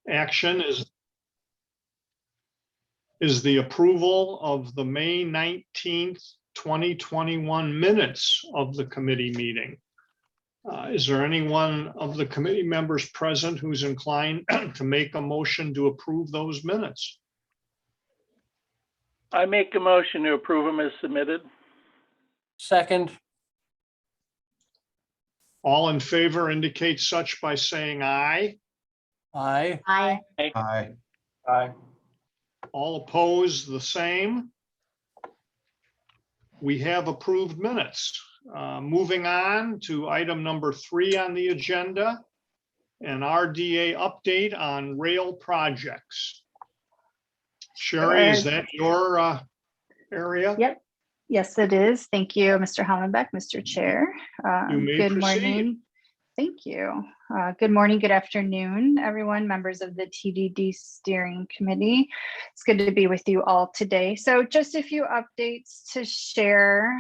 action is the approval of the May 19th, 2021 minutes of the committee meeting. Is there anyone of the committee members present who's inclined to make a motion to approve those minutes? I make a motion to approve them as submitted. Second. All in favor indicate such by saying aye. Aye. Aye. Aye. Aye. All opposed, the same. We have approved minutes. Moving on to item number 3 on the agenda, an RDA update on rail projects. Sherry, is that your area? Yep. Yes, it is. Thank you, Mr. Hollenbeck, Mr. Chair. You may Good proceed. morning. Thank you. Good morning, good afternoon, everyone, members of the TDD Steering Committee. It's good to be with you all today. So just a few updates to share.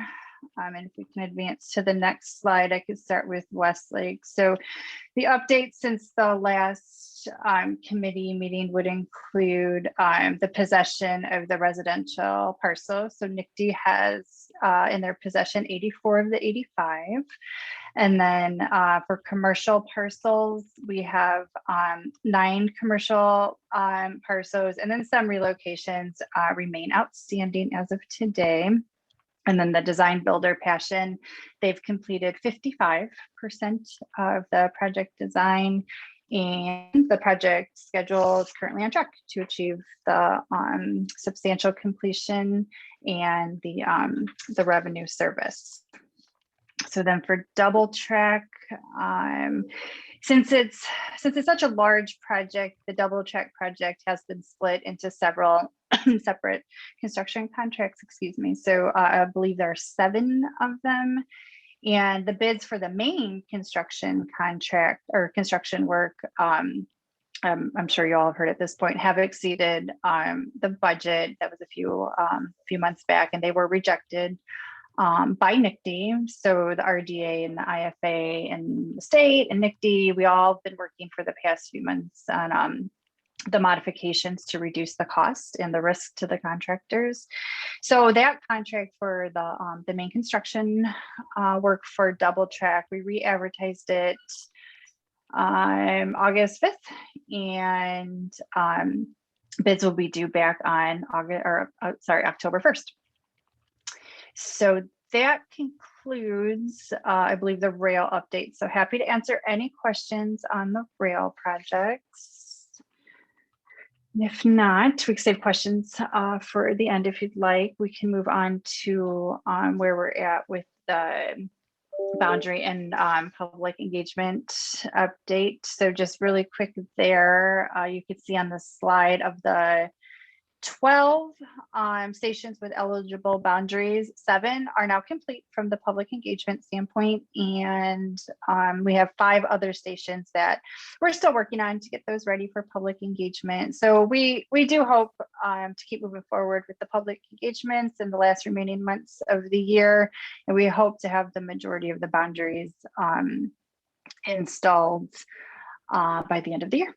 And if we can advance to the next slide, I could start with Westlake. So the update since the last committee meeting would include the possession of the residential parcel. So NICD has in their possession 84 of the 85. And then for commercial parcels, we have 9 commercial parcels, and then some relocations remain outstanding as of today. And then the design builder passion, they've completed 55% of the project design, and the project schedule is currently on track to achieve the substantial completion and the revenue service. So then for double track, since it's such a large project, the double track project has been split into several separate construction contracts, excuse me. So I believe there are 7 of them. And the bids for the main construction contract or construction work, I'm sure you all have heard at this point, have exceeded the budget that was a few months back, and they were rejected by NICD. So the RDA and the IFA and the state and NICD, we all have been working for the past few months on the modifications to reduce the cost and the risk to the contractors. So that contract for the main construction work for double track, we re-advertised it August 5th, and bids will be due back on October 1st. So that concludes, I believe, the rail update. So happy to answer any questions on the rail projects. If not, we can save questions for the end if you'd like. We can move on to where we're at with the boundary and public engagement update. So just really quick there, you can see on the slide of the 12 stations with eligible boundaries, 7 are now complete from the public engagement standpoint, and we have 5 other stations that we're still working on to get those ready for public engagement. So we do hope to keep moving forward with the public engagements in the last remaining months of the year, and we hope to have the majority of the boundaries installed by the end of the year.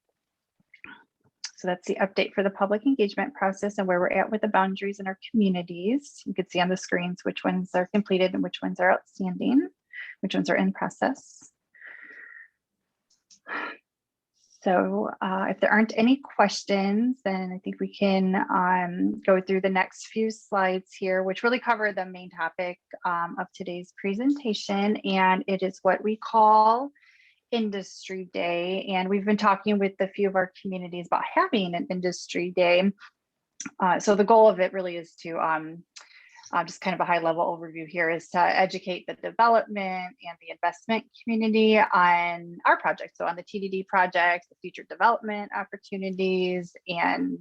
So that's the update for the public engagement process and where we're at with the boundaries in our communities. You can see on the screens which ones are completed and which ones are outstanding, which ones are in process. So if there aren't any questions, then I think we can go through the next few slides here, which really cover the main topic of today's presentation. And it is what we call Industry Day, and we've been talking with a few of our communities about having an Industry Day. So the goal of it really is to just kind of a high level overview here is to educate the development and the investment community on our project. So on the TDD project, the future development opportunities, and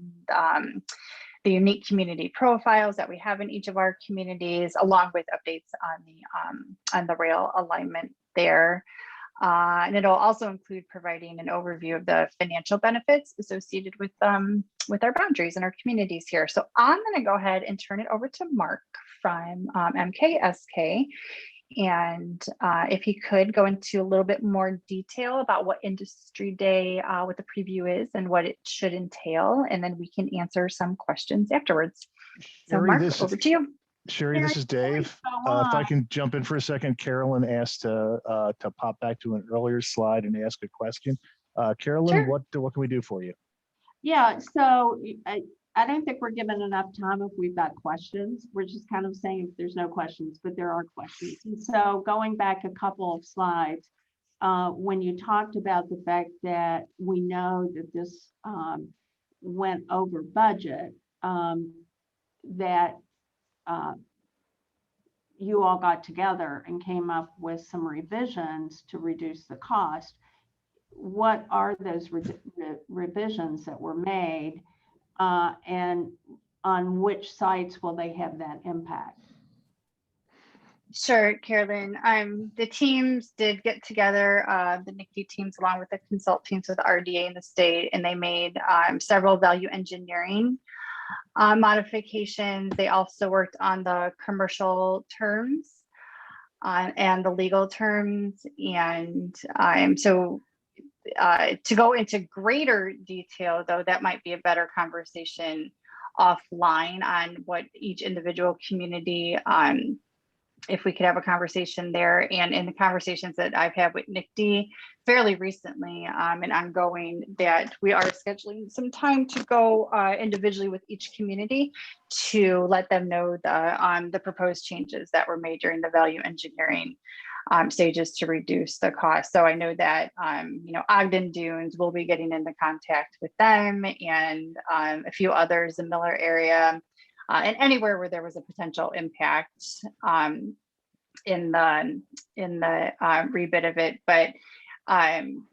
the unique community profiles that we have in each of our communities, along with updates on the rail alignment there. And it'll also include providing an overview of the financial benefits associated with our boundaries and our communities here. So I'm going to go ahead and turn it over to Mark from MKSK, And if he could go into a little bit more detail about what Industry Day, what the preview is and what it should entail, and then we can answer some questions afterwards. So Sherry, Mark, over to you. Sherry, this is Dave. If I can jump in for a second, Carolyn asked to pop back to an earlier slide and ask a question. Carolyn, Sure. what can we do for you? Yeah, so I don't think we're given enough time if we've got questions. We're just kind of saying if there's no questions, but there are questions. And so going back a couple of slides, when you talked about the fact that we know that this went over budget, that you all got together and came up with some revisions to reduce the cost. What are those revisions that were made, and on which sites will they have that impact? Sure, Carolyn. The teams did get together, the NICD teams, along with the consult teams with RDA in the state, and they made several value engineering modifications. They also worked on the commercial terms and the legal terms. And so to go into greater detail, though, that might be a better conversation offline on what each individual community, if we could have a conversation there. And in the conversations that I've had with NICD fairly recently and ongoing, that we are scheduling some time to go individually with each community to let them know the proposed changes that were made during the value engineering stages to reduce the cost. So I know that, Ogden Dunes will be getting into contact with them, and a few others in Miller area, and anywhere where there was a potential impact in the rebid of it. But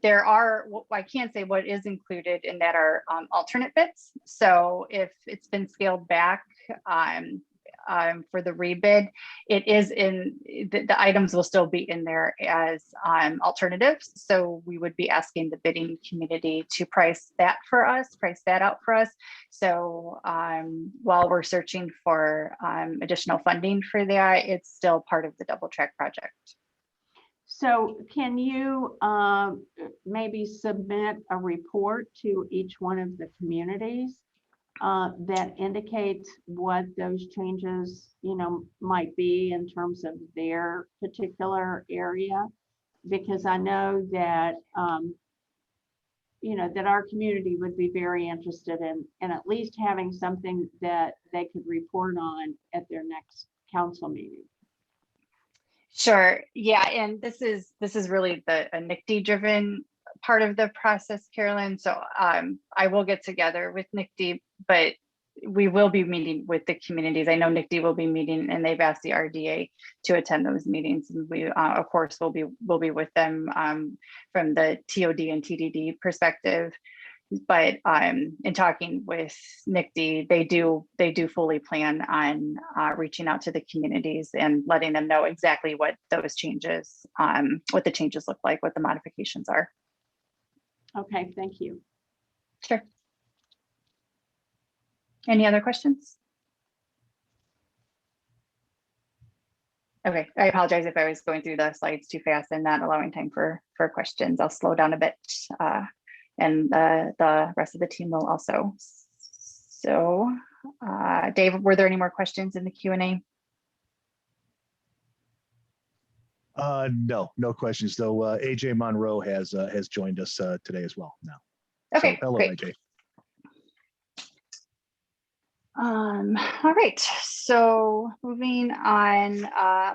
there are, I can't say what is included in that are alternate bits. So if it's been scaled back for the rebid, it is in the items will still be in there as alternatives. So we would be asking the bidding community to price that out for us. So while we're searching for additional funding for that, it's still part of the double track project. So can you maybe submit a report to each one of the communities that indicates what those changes, might be in terms of their particular area? Because I know that, that our community would be very interested in at least having something that they could report on at their next council meeting. Sure. Yeah. And this is really a NICD driven part of the process, Carolyn. So I will get together with NICD, but we will be meeting with the communities. I know NICD will be meeting, and they've asked the RDA to attend those meetings. And we, of course, will be with them from the TOD and TDD perspective. But in talking with NICD, they do fully plan on reaching out to the communities and letting them know exactly what those changes, what the changes look like, what the modifications are. Okay, thank you. Sure. Any other questions? Okay, I apologize if I was going through the slides too fast and not allowing time for questions. I'll slow down a bit, and the rest of the team will also. So, Dave, were there any more questions in the Q&A? No questions though. AJ Monroe has joined us today as well now. Okay, so, hello, great. AJ. All right, so moving on,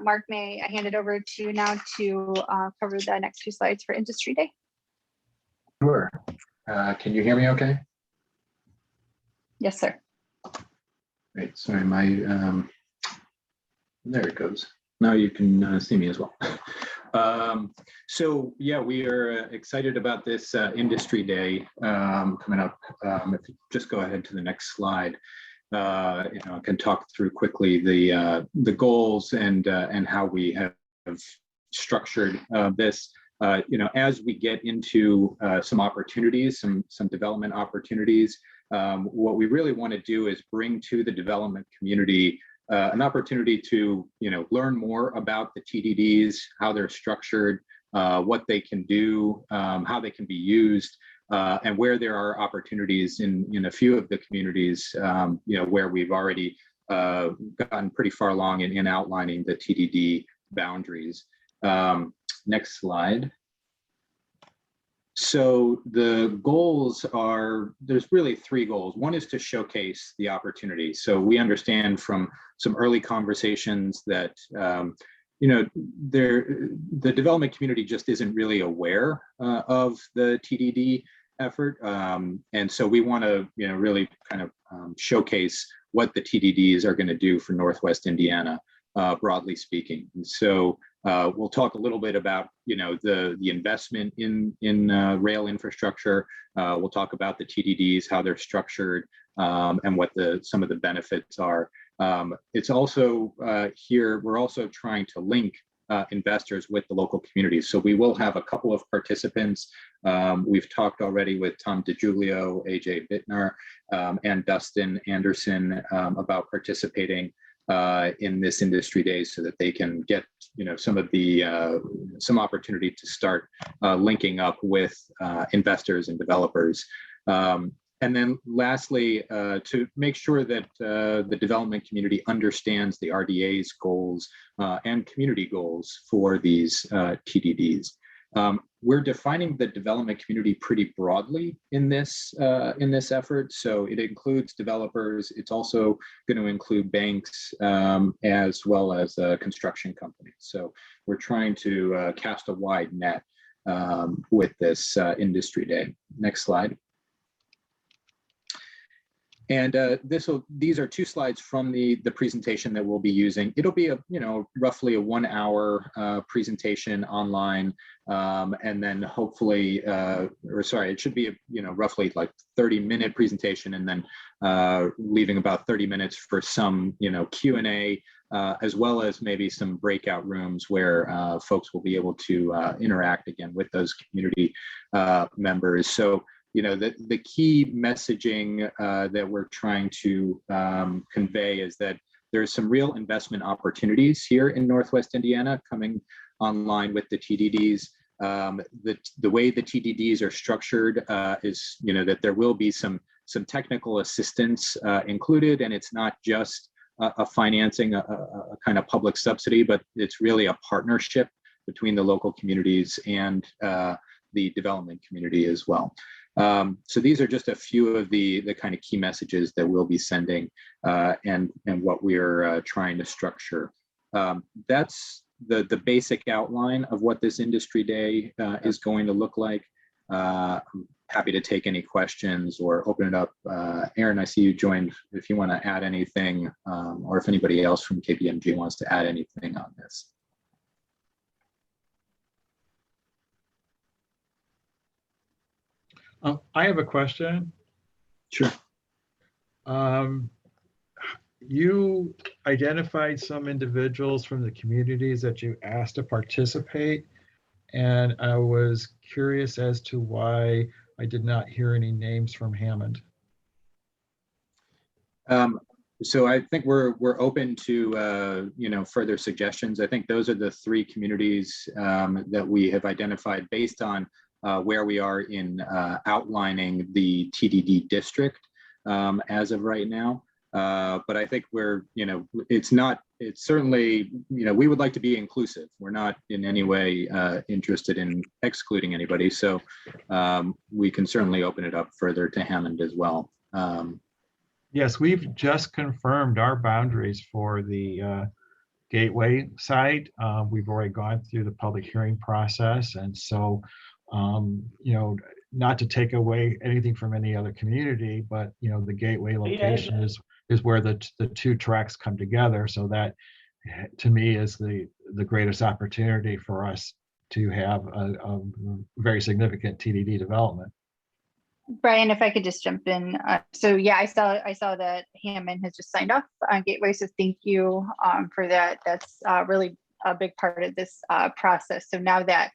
Mark, may I hand it over to you now to cover the next two slides for Industry Day? Sure. Can you hear me okay? Yes, sir. Great. Sorry, there it goes. Now you can see me as well. So yeah, we are excited about this Industry Day coming up. If you just go ahead to the next slide. I can talk through quickly the goals and how we have structured this. As we get into some opportunities, some development opportunities, what we really want to do is bring to the development community an opportunity to, learn more about the TDDs, how they're structured, what they can do, how they can be used, and where there are opportunities in a few of the communities, where we've already gotten pretty far along in outlining the TDD boundaries. Next slide. So the goals are, there's really three goals. One is to showcase the opportunity. So we understand from some early conversations that, the development community just isn't really aware of the TDD effort. And so we want to, really kind of showcase what the TDDs are going to do for Northwest Indiana, broadly speaking. And so we'll talk a little bit about, the investment in rail infrastructure. We'll talk about the TDDs, how they're structured, and what some of the benefits are. It's also here, we're also trying to link investors with the local communities. So we will have a couple of participants. We've talked already with Tom DiGiulio, AJ Bittner, and Dustin Anderson about participating in this industry day so that they can get, some opportunity to start linking up with investors and developers. And then lastly, to make sure that the development community understands the RDA's goals and community goals for these TDDs. We're defining the development community pretty broadly in this effort. So it includes developers. It's also going to include banks as well as construction companies. So we're trying to cast a wide net with this industry day. Next slide. And these are two slides from the presentation that we'll be using. It'll be roughly a 1 hour presentation online, and then hopefully, it should be a roughly like 30-minute presentation, and then leaving about 30 minutes for some Q&A, as well as maybe some breakout rooms where folks will be able to interact again with those community members. So, the key messaging that we're trying to convey is that there's some real investment opportunities here in Northwest Indiana coming online with the TDDs. The way the TDDs are structured is, that there will be some technical assistance included, and it's not just a financing, a kind of public subsidy, but it's really a partnership between the local communities and the development community as well. So these are just a few of the kind of key messages that we'll be sending and what we're trying to structure. That's the basic outline of what this industry day is going to look like. I'm happy to take any questions or open it up. Aaron, I see you joined. If you want to add anything, or if anybody else from KPMG wants to add anything on this. I have a question. Sure. You identified some individuals from the communities that you asked to participate, and I was curious as to why I did not hear any names from Hammond. So I think we're open to further suggestions. I think those are the three communities that we have identified based on where we are in outlining the TDD district as of right now. But I think it's certainly, we would like to be inclusive. We're not in any way interested in excluding anybody. So we can certainly open it up further to Hammond as well. Yes, we've just confirmed our boundaries for the Gateway site. We've already gone through the public hearing process. And so, not to take away anything from any other community, but, the Gateway location is where the two tracks come together. So that, to me, is the greatest opportunity for us to have a very significant TDD development. Brian, if I could just jump in. So yeah, I saw that Hammond has just signed off on Gateway. So thank you for that. That's really a big part of this process. So now that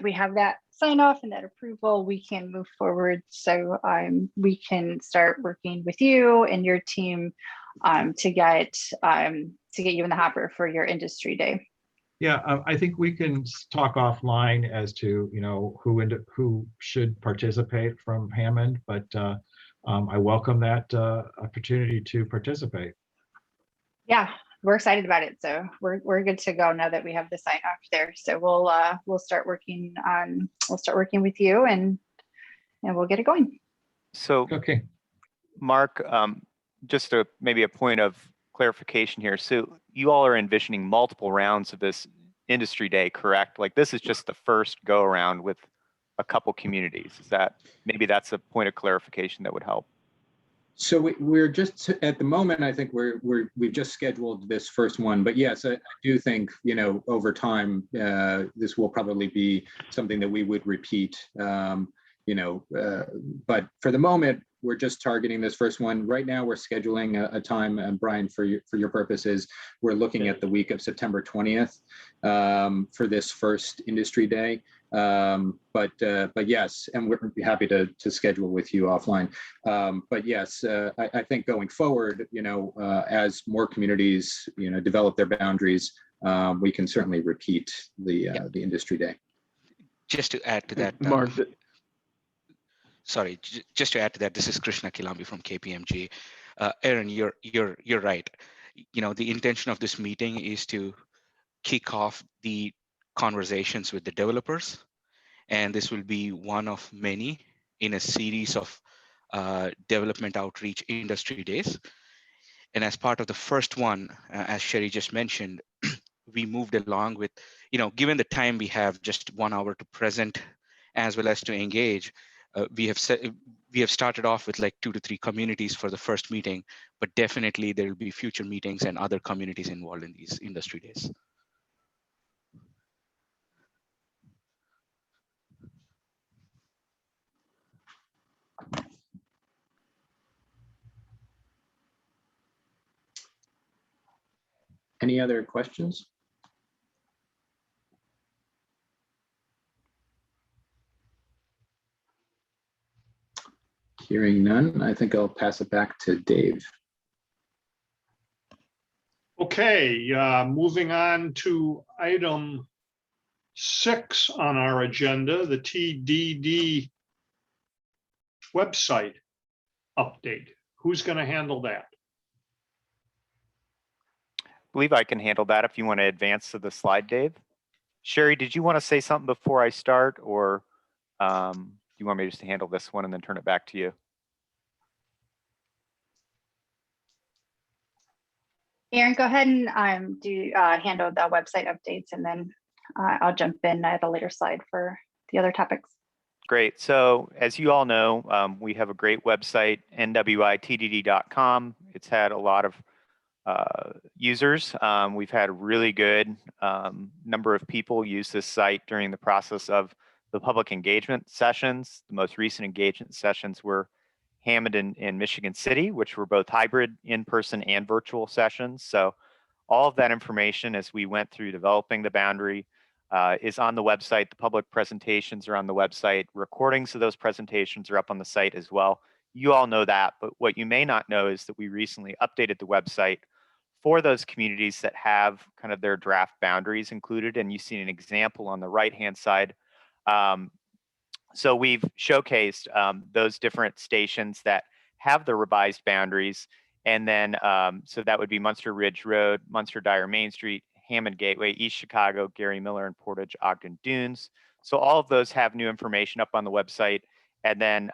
we have that sign off and that approval, we can move forward. So we can start working with you and your team to get you in the hopper for your industry day. Yeah, I think we can talk offline as to, who should participate from Hammond, but I welcome that opportunity to participate. Yeah, we're excited about it. So we're good to go now that we have the sign off there. So we'll start working with you and we'll get it going. So, Okay. Mark, just maybe a point of clarification here. So you all are envisioning multiple rounds of this industry day, correct? Like this is just the first go around with a couple communities. Is that, maybe that's a point of clarification that would help? So we're just at the moment, I think we've just scheduled this first one, but yes, I do think, over time, this will probably be something that we would repeat, but for the moment, we're just targeting this first one. Right now, we're scheduling a time, and Brian, for your purposes, we're looking at the week of September 20th for this first industry day. But yes, and we're happy to schedule with you offline. But yes, I think going forward, as more communities, develop their boundaries, we can certainly repeat the industry day. Just to add to that, Mark, sorry, just to add to that, this is Krishna Kilambi from KPMG. Aaron, you're right. The intention of this meeting is to kick off the conversations with the developers, and this will be one of many in a series of development outreach industry days. And as part of the first one, as Sherry just mentioned, we moved along with, given the time we have, just 1 hour to present as well as to engage. We have started off with like 2 to 3 communities for the first meeting, but definitely there will be future meetings and other communities involved in these industry days. Any other questions? Hearing none, I think I'll pass it back to Dave. Okay, moving on to item 6 on our agenda, the TDD website update. Who's going to handle that? I believe I can handle that if you want to advance to the slide, Dave. Sherry, did you want to say something before I start, or do you want me just to handle this one and then turn it back to you? Aaron, go ahead and handle the website updates, and then I'll jump in at a later slide for the other topics. Great. So as you all know, we have a great website, nwitdd.com. It's had a lot of users. We've had a really good number of people use this site during the process of the public engagement sessions. The most recent engagement sessions were Hammond and Michigan City, which were both hybrid, in-person and virtual sessions. So all of that information as we went through developing the boundary is on the website. The public presentations are on the website. Recordings of those presentations are up on the site as well. You all know that, but what you may not know is that we recently updated the website for those communities that have kind of their draft boundaries included, and you see an example on the right-hand side. So we've showcased those different stations that have the revised boundaries, and then so that would be Munster Ridge Road, Munster Dyer Main Street, Hammond Gateway, East Chicago, Gary Miller and Portage Ogden Dunes. So all of those have new information up on the website. And then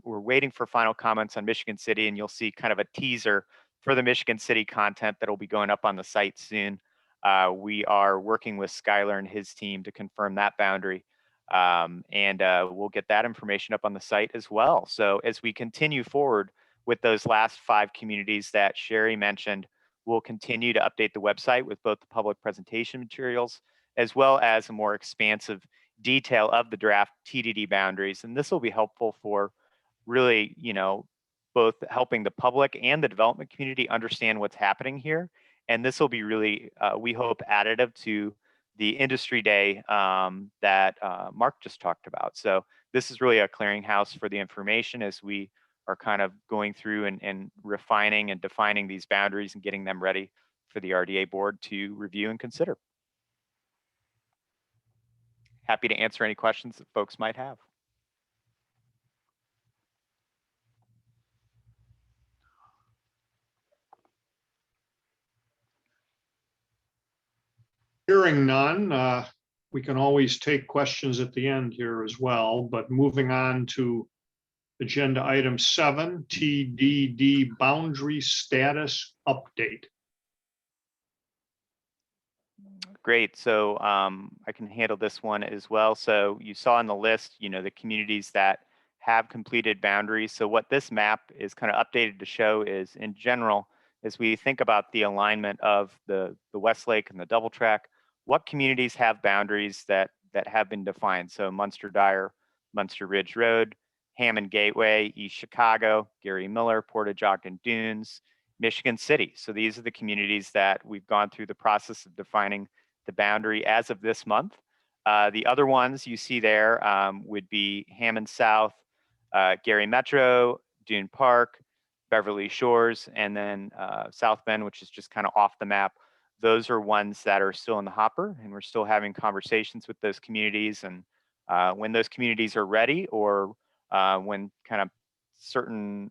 we're waiting for final comments on Michigan City, and you'll see kind of a teaser for the Michigan City content that will be going up on the site soon. We are working with Skylar and his team to confirm that boundary. And we'll get that information up on the site as well. So as we continue forward with those last 5 communities that Sherry mentioned, we'll continue to update the website with both the public presentation materials as well as a more expansive detail of the draft TDD boundaries. And this will be helpful for really, both helping the public and the development community understand what's happening here. And this will be really, we hope, additive to the industry day that Mark just talked about. So this is really a clearinghouse for the information as we are kind of going through and refining and defining these boundaries and getting them ready for the RDA board to review and consider. Happy to answer any questions that folks might have. Hearing none, we can always take questions at the end here as well, but moving on to agenda item 7, TDD boundary status update. Great. So I can handle this one as well. So you saw in the list, the communities that have completed boundaries. So what this map is kind of updated to show is, in general, as we think about the alignment of the Westlake and the double track, what communities have boundaries that have been defined. So Munster Dyer, Munster Ridge Road, Hammond Gateway, East Chicago, Gary Miller, Portage Ogden Dunes, Michigan City. So these are the communities that we've gone through the process of defining the boundary as of this month. The other ones you see there would be Hammond South, Gary Metro, Dune Park, Beverly Shores, and then South Bend, which is just kind of off the map. Those are ones that are still in the hopper, and we're still having conversations with those communities. And when those communities are ready, or when kind of certain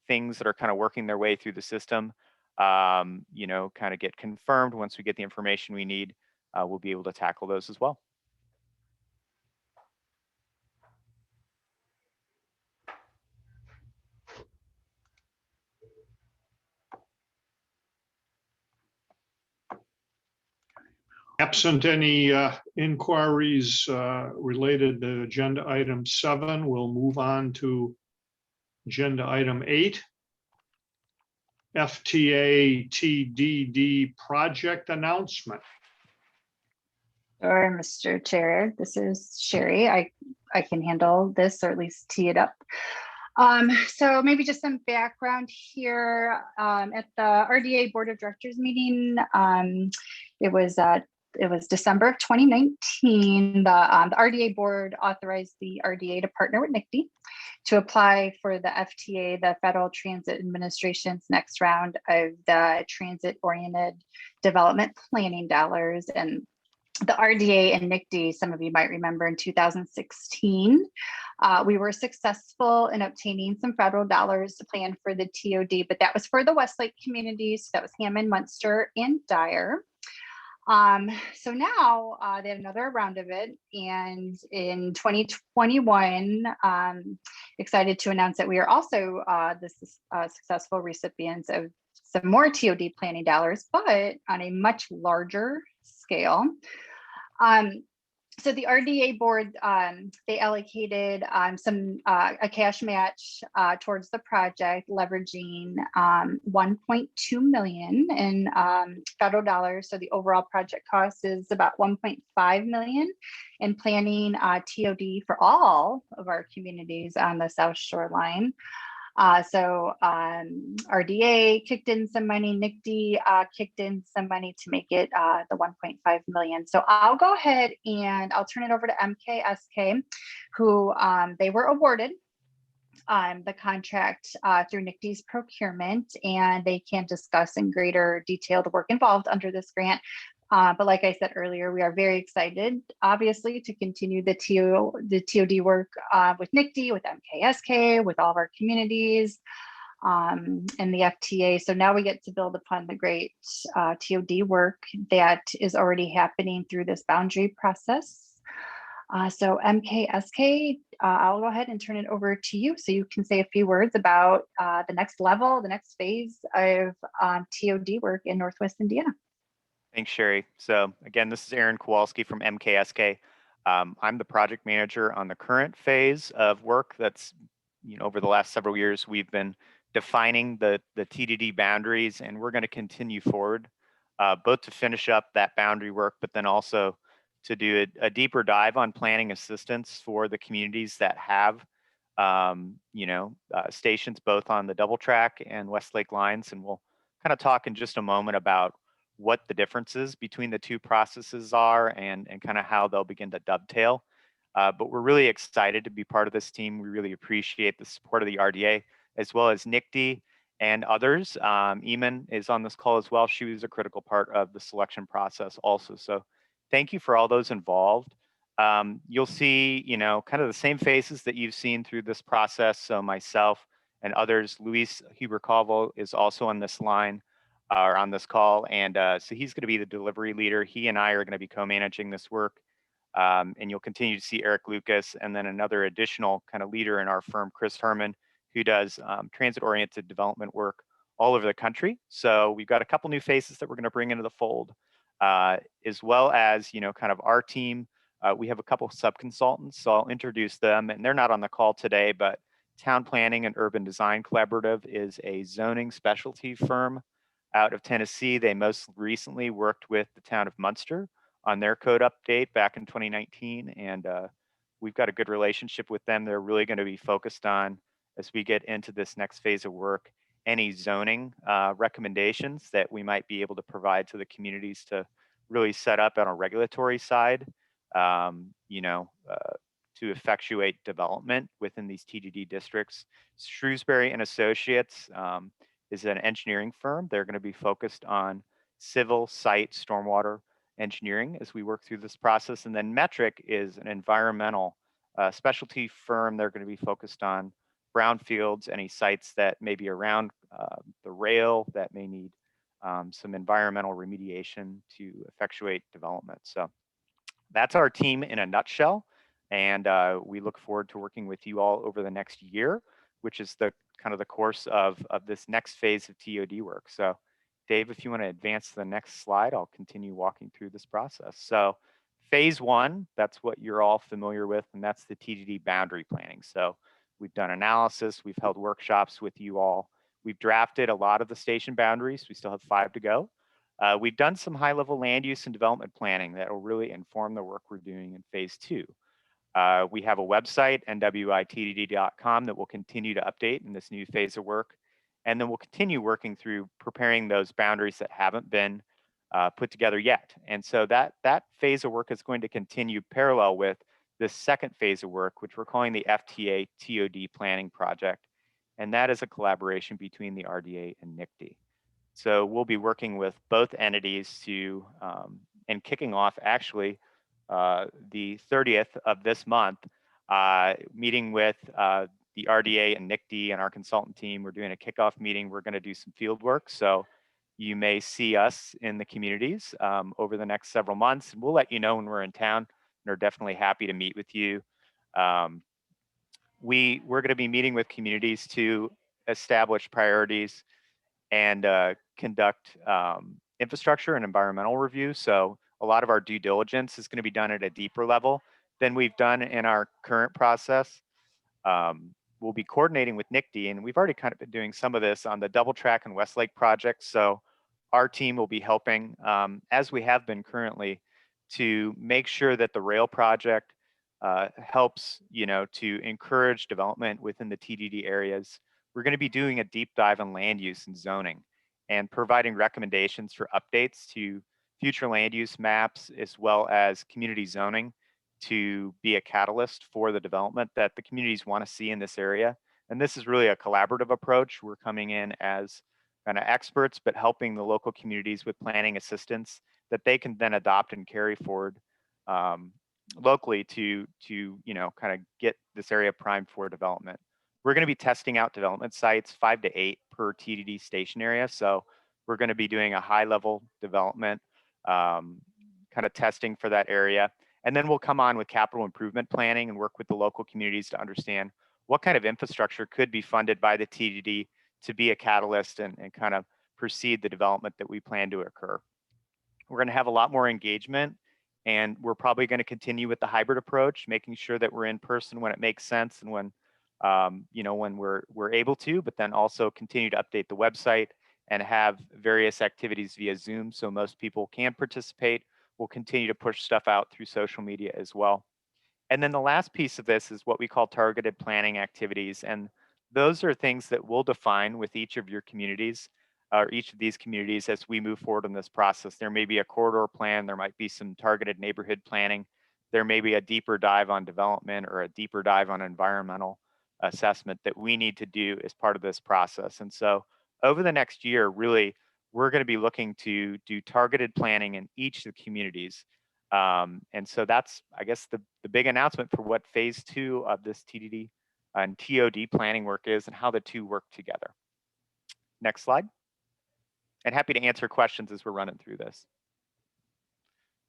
things that are kind of working their way through the system, kind of get confirmed, once we get the information we need, we'll be able to tackle those as well. Absent any inquiries related to agenda item 7, we'll move on to agenda item 8. FTA TDD project announcement. Sure, Mr. Chair, this is Sherry. I can handle this, or at least tee it up. So maybe just some background here. At the RDA Board of Directors meeting, it was December of 2019. The RDA board authorized the RDA to partner with NICD to apply for the FTA, the Federal Transit Administration's next round of the transit-oriented development planning dollars. And the RDA and NICD, some of you might remember, in 2016, we were successful in obtaining some federal dollars to plan for the TOD, but that was for the Westlake communities. So that was Hammond, Munster, and Dyer. So now they had another round of it, and in 2021, excited to announce that we are also the successful recipients of some more TOD planning dollars, but on a much larger scale. So the RDA board, they allocated a cash match towards the project, leveraging 1.2 million in federal dollars. So the overall project cost is about 1.5 million, in planning TOD for all of our communities on the South Shore line. So RDA kicked in some money, NICD kicked in some money to make it the 1.5 million. So I'll go ahead and I'll turn it over to MKSK, who they were awarded the contract through NICD's procurement, and they can discuss in greater detail the work involved under this grant. But like I said earlier, we are very excited, obviously, to continue the TOD work with NICD, with MKSK, with all of our communities, and the FTA. So now we get to build upon the great TOD work that is already happening through this boundary process. So MKSK, I'll go ahead and turn it over to you so you can say a few words about the next level, the next phase of TOD work in Northwest Indiana. Thanks, Sherry. So again, this is Aaron Kowalski from MKSK. I'm the project manager on the current phase of work that's, over the last several years, we've been defining the TDD boundaries, and we're going to continue forward, both to finish up that boundary work, but then also to do a deeper dive on planning assistance for the communities that have, stations both on the double track and Westlake lines. And we'll kind of talk in just a moment about what the differences between the two processes are, and kind of how they'll begin to dovetail But we're really excited to be part of this team. We really appreciate the support of the RDA, as well as NICD and others. Eamon is on this call as well. She was a critical part of the selection process also. So thank you for all those involved. You'll see, kind of the same faces that you've seen through this process. So myself and others, Luis Huber-Calvo is also on this line or on this call. And so he's going to be the delivery leader. He and I are going to be co-managing this work. And you'll continue to see Eric Lucas and then another additional kind of leader in our firm, Chris Herman, who does transit-oriented development work all over the country. So we've got a couple new faces that we're going to bring into the fold, as well as, kind of our team. We have a couple sub-consultants, so I'll introduce them, and they're not on the call today, but Town Planning and Urban Design Collaborative is a zoning specialty firm out of Tennessee. They most recently worked with the town of Munster on their code update back in 2019, and we've got a good relationship with them. They're really going to be focused on, as we get into this next phase of work, any zoning recommendations that we might be able to provide to the communities to really set up on a regulatory side, to effectuate development within these TDD districts. Shrewsbury and Associates is an engineering firm. They're going to be focused on civil, site, stormwater engineering as we work through this process. And then Metric is an environmental specialty firm. They're going to be focused on brownfields, any sites that may be around the rail that may need some environmental remediation to effectuate development. So that's our team in a nutshell. And we look forward to working with you all over the next year, which is the kind of the course of this next phase of TOD work. So Dave, if you want to advance to the next slide, I'll continue walking through this process. So phase one, that's what you're all familiar with, and that's the TDD boundary planning. So we've done analysis, we've held workshops with you all. We've drafted a lot of the station boundaries. We still have 5 to go. We've done some high-level land use and development planning that will really inform the work we're doing in phase 2. We have a website, nwitdd.com, that will continue to update in this new phase of work. And then we'll continue working through preparing those boundaries that haven't been put together yet. And so that phase of work is going to continue parallel with this second phase of work, which we're calling the FTA TOD Planning Project. And that is a collaboration between the RDA and NICD. So we'll be working with both entities to, and kicking off actually the 30th of this month, meeting with the RDA and NICD and our consultant team. We're doing a kickoff meeting. We're going to do some field work. So you may see us in the communities over the next several months. And we'll let you know when we're in town. We're definitely happy to meet with you. We're going to be meeting with communities to establish priorities and conduct infrastructure and environmental review. So a lot of our due diligence is going to be done at a deeper level than we've done in our current process. We'll be coordinating with NICD, and we've already kind of been doing some of this on the Double Track and Westlake projects. So our team will be helping, as we have been currently, to make sure that the rail project helps, to encourage development within the TDD areas. We're going to be doing a deep dive on land use and zoning and providing recommendations for updates to future land use maps, as well as community zoning, to be a catalyst for the development that the communities want to see in this area. And this is really a collaborative approach. We're coming in as kind of experts, but helping the local communities with planning assistance that they can then adopt and carry forward locally to kind of get this area primed for development. We're going to be testing out development sites, 5 to 8 per TDD station area. So we're going to be doing a high level development kind of testing for that area. And then we'll come on with capital improvement planning and work with the local communities to understand what kind of infrastructure could be funded by the TDD to be a catalyst and kind of precede the development that we plan to occur. We're going to have a lot more engagement, and we're probably going to continue with the hybrid approach, making sure that we're in person when it makes sense and when when we're able to, but then also continue to update the website and have various activities via Zoom so most people can participate. We'll continue to push stuff out through social media as well. And then the last piece of this is what we call targeted planning activities. And those are things that we'll define with each of your communities or each of these communities as we move forward in this process. There may be a corridor plan, there might be some targeted neighborhood planning there may be a deeper dive on development or a deeper dive on environmental assessment that we need to do as part of this process. And so over the next year, really, we're going to be looking to do targeted planning in each of the communities. And so that's, I guess, the big announcement for what phase 2 of this TDD and TOD planning work is and how the two work together. Next slide. And happy to answer questions as we're running through this.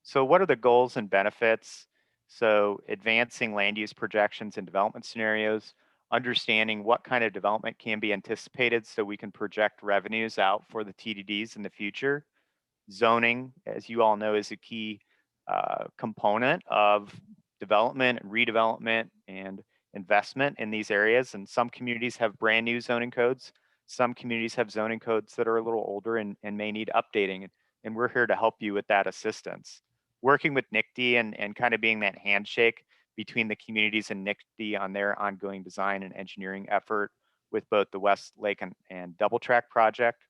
So what are the goals and benefits? So advancing land use projections and development scenarios, understanding what kind of development can be anticipated so we can project revenues out for the TDDs in the future. Zoning, as you all know, is a key component of development and redevelopment and investment in these areas. And some communities have brand new zoning codes. Some communities have zoning codes that are a little older and may need updating. And we're here to help you with that assistance. Working with NICD and kind of being that handshake between the communities and NICD on their ongoing design and engineering effort with both the West Lake and Double Track project.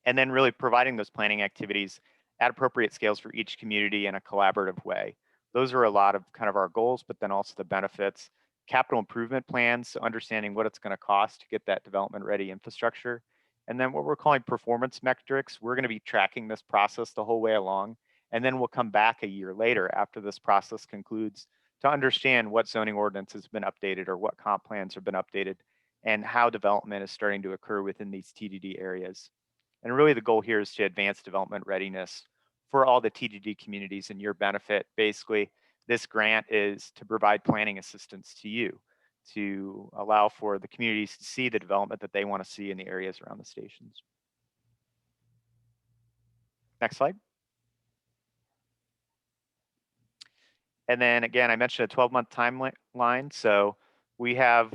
And then really providing those planning activities at appropriate scales for each community in a collaborative way. Those are a lot of kind of our goals, but then also the benefits. Capital improvement plans, so understanding what it's going to cost to get that development ready infrastructure. And then what we're calling performance metrics, we're going to be tracking this process the whole way along. And then we'll come back a year later after this process concludes to understand what zoning ordinance has been updated or what comp plans have been updated and how development is starting to occur within these TDD areas. And really the goal here is to advance development readiness for all the TDD communities and your benefit. Basically, this grant is to provide planning assistance to you to allow for the communities to see the development that they want to see in the areas around the stations. Next slide. And then again, I mentioned a 12-month timeline. So we have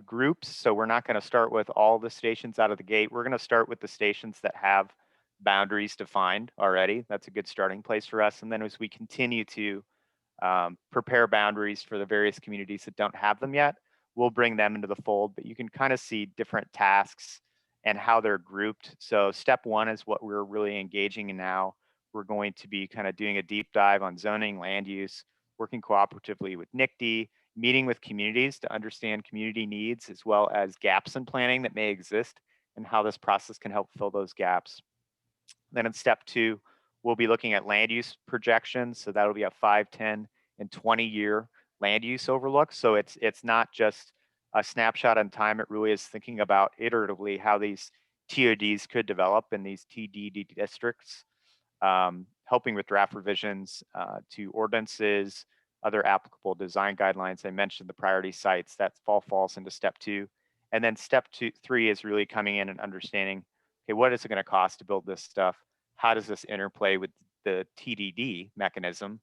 groups. So we're not going to start with all the stations out of the gate. We're going to start with the stations that have boundaries defined already. That's a good starting place for us. And then as we continue to prepare boundaries for the various communities that don't have them yet, we'll bring them into the fold. But you can kind of see different tasks and how they're grouped. So step 1 is what we're really engaging in now. We're going to be kind of doing a deep dive on zoning, land use, working cooperatively with NICD, meeting with communities to understand community needs as well as gaps in planning that may exist and how this process can help fill those gaps. Then in step 2, we'll be looking at land use projections. So that'll be a 5, 10, and 20-year land use overlook. So it's not just a snapshot in time. It really is thinking about iteratively how these TODs could develop in these TDD districts, helping with draft revisions to ordinances, other applicable design guidelines. I mentioned the priority sites. That falls into step 2. And then step 3 is really coming in and understanding, okay, what is it going to cost to build this stuff? How does this interplay with the TDD mechanism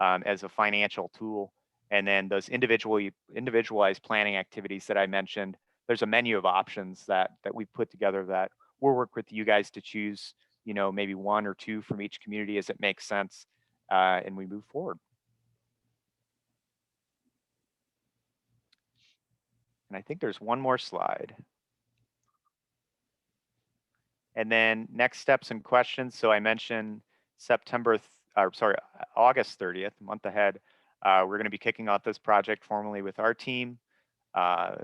as a financial tool? And then those individualized planning activities that I mentioned, there's a menu of options that we put together that we'll work with you guys to choose, you know, maybe 1 or 2 from each community as it makes sense, and we move forward. And I think there's one more slide. And then next steps and questions. So I mentioned August 30th, a month ahead. We're going to be kicking off this project formally with our team.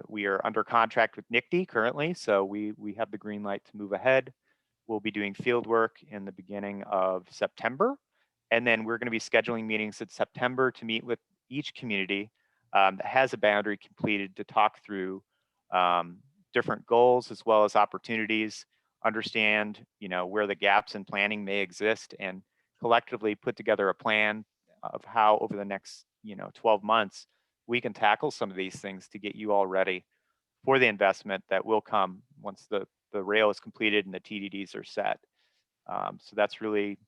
We are under contract with NICD currently, so we have the green light to move ahead. We'll be doing field work in the beginning of September. And then we're going to be scheduling meetings in September to meet with each community that has a boundary completed to talk through different goals as well as opportunities, understand, you know, where the gaps in planning may exist, and collectively put together a plan of how over the next, 12 months, we can tackle some of these things to get you all ready for the investment that will come once the rail is completed and the TDDs are set. So that's really,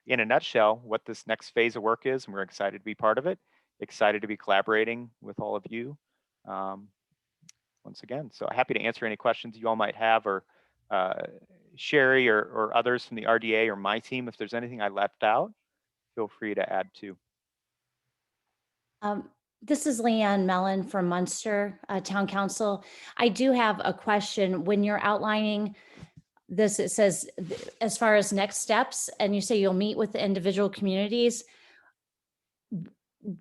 in a nutshell, what this next phase of work is, and we're excited to be part of it, excited to be collaborating with all of you once again. So happy to answer any questions you all might have, or Sherry or others from the RDA or my team. If there's anything I left out, feel free to add to. This is Leanne Mellon from Munster Town Council. I do have a question. When you're outlining this, it says, as far as next steps, and you say you'll meet with the individual communities,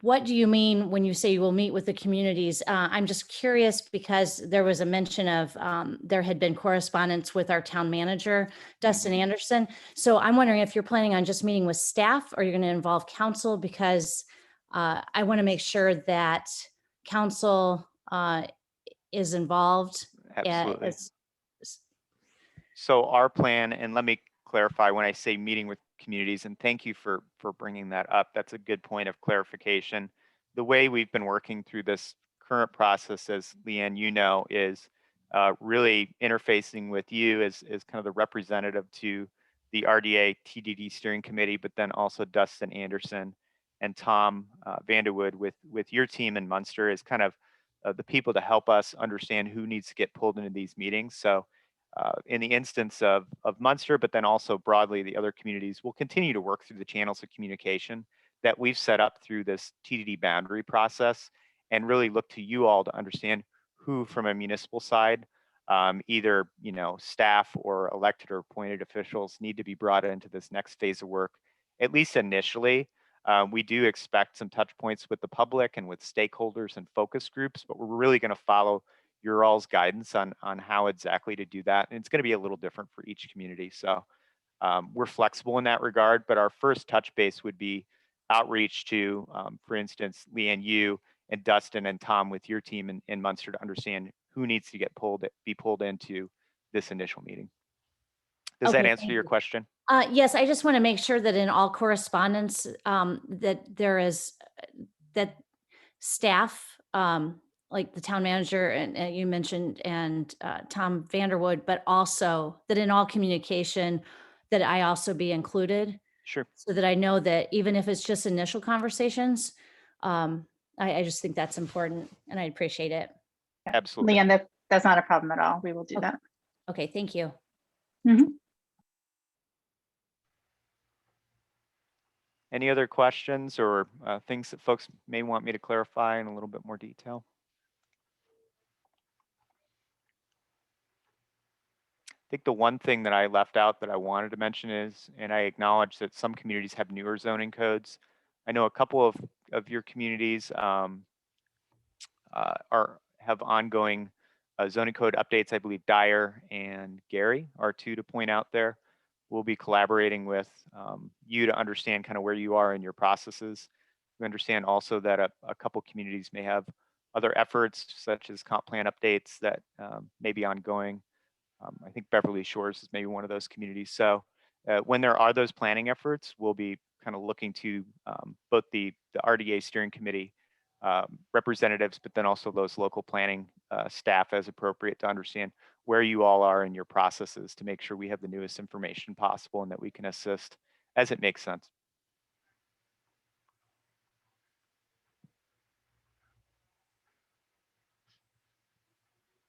what do you mean when you say you will meet with the communities? I'm just curious because there was a mention of there had been correspondence with our town manager, Dustin Anderson. So I'm wondering if you're planning on just meeting with staff or you're going to involve council, because I want to make sure that council is involved. Absolutely. as- So our plan, and let me clarify when I say meeting with communities, and thank you for bringing that up. That's a good point of clarification. The way we've been working through this current process, as Leanne, you know, is really interfacing with you as kind of the representative to the RDA TDD steering committee, but then also Dustin Anderson and Tom Vanderwood with your team in Munster as kind of the people to help us understand who needs to get pulled into these meetings. So in the instance of Munster, but then also broadly the other communities, we'll continue to work through the channels of communication that we've set up through this TDD boundary process, and really look to you all to understand who from a municipal side, either staff or elected or appointed officials, need to be brought into this next phase of work, at least initially. We do expect some touch points with the public and with stakeholders and focus groups, but we're really going to follow your all's guidance on how exactly to do that. And it's going to be a little different for each community. So we're flexible in that regard, but our first touch base would be outreach to, for instance, Leanne, you and Dustin and Tom with your team in Munster to understand who needs to be pulled into this initial meeting. Does that Okay, answer thank your you. question? Yes, I just want to make sure that in all correspondence, that there is, that staff, like the town manager and you mentioned, and Tom Vanderwood, but also that in all communication, that I also be included, Sure. so that I know that even if it's just initial conversations, I just think that's important and I appreciate it. Absolutely. Leanne, that's not a problem at all. We will do Okay. that. Okay, thank you. Mhm. Any other questions or things that folks may want me to clarify in a little bit more detail? I think the one thing that I left out that I wanted to mention is, and I acknowledge that some communities have newer zoning codes. I know a couple of your communities have ongoing zoning code updates. I believe Dyer and Gary are two to point out there. We'll be collaborating with you to understand kind of where you are in your processes. We understand also that a couple communities may have other efforts such as comp plan updates that may be ongoing. I think Beverly Shores is maybe one of those communities. So when there are those planning efforts, we'll be kind of looking to both the RDA steering committee representatives, but then also those local planning staff as appropriate to understand where you all are in your processes to make sure we have the newest information possible and that we can assist as it makes sense.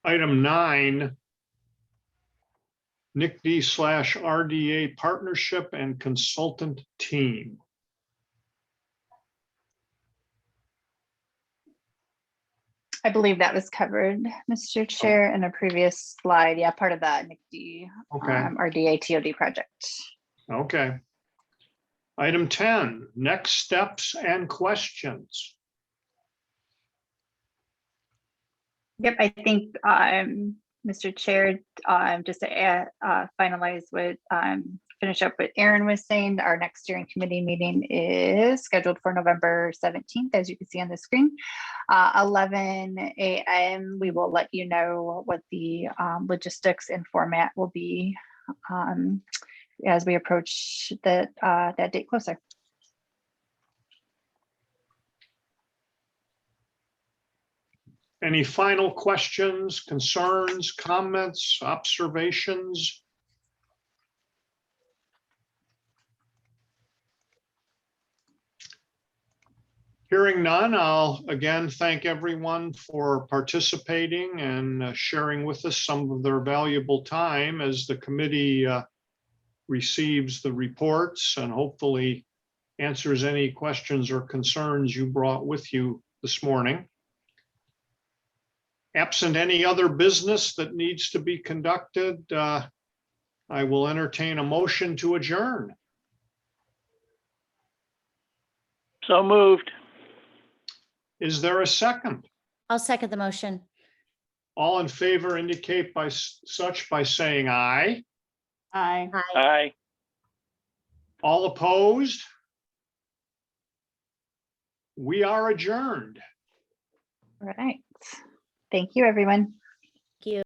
Item 9, NICD/RDA partnership and consultant team. I believe that was covered, Mr. Chair, in a previous slide. Yeah, part of that NICD Okay. RDA TOD project. Okay. Item 10, next steps and questions. Yep, I think, Mr. Chair, just to finalize what, finish up what Aaron was saying, our next steering committee meeting is scheduled for November 17th, as you can see on the screen, 11 a.m. We will let you know what the logistics and format will be as we approach that date closer. Any final questions, concerns, comments, observations? Hearing none, I'll again thank everyone for participating and sharing with us some of their valuable time as the committee receives the reports and hopefully answers any questions or concerns you brought with you this morning. Absent any other business that needs to be conducted, I will entertain a motion to adjourn. So moved. Is there a second? I'll second the motion. All in favor indicate by such by saying aye. Aye. Aye. All opposed? We are adjourned. All right. Thank you, everyone. Thank you.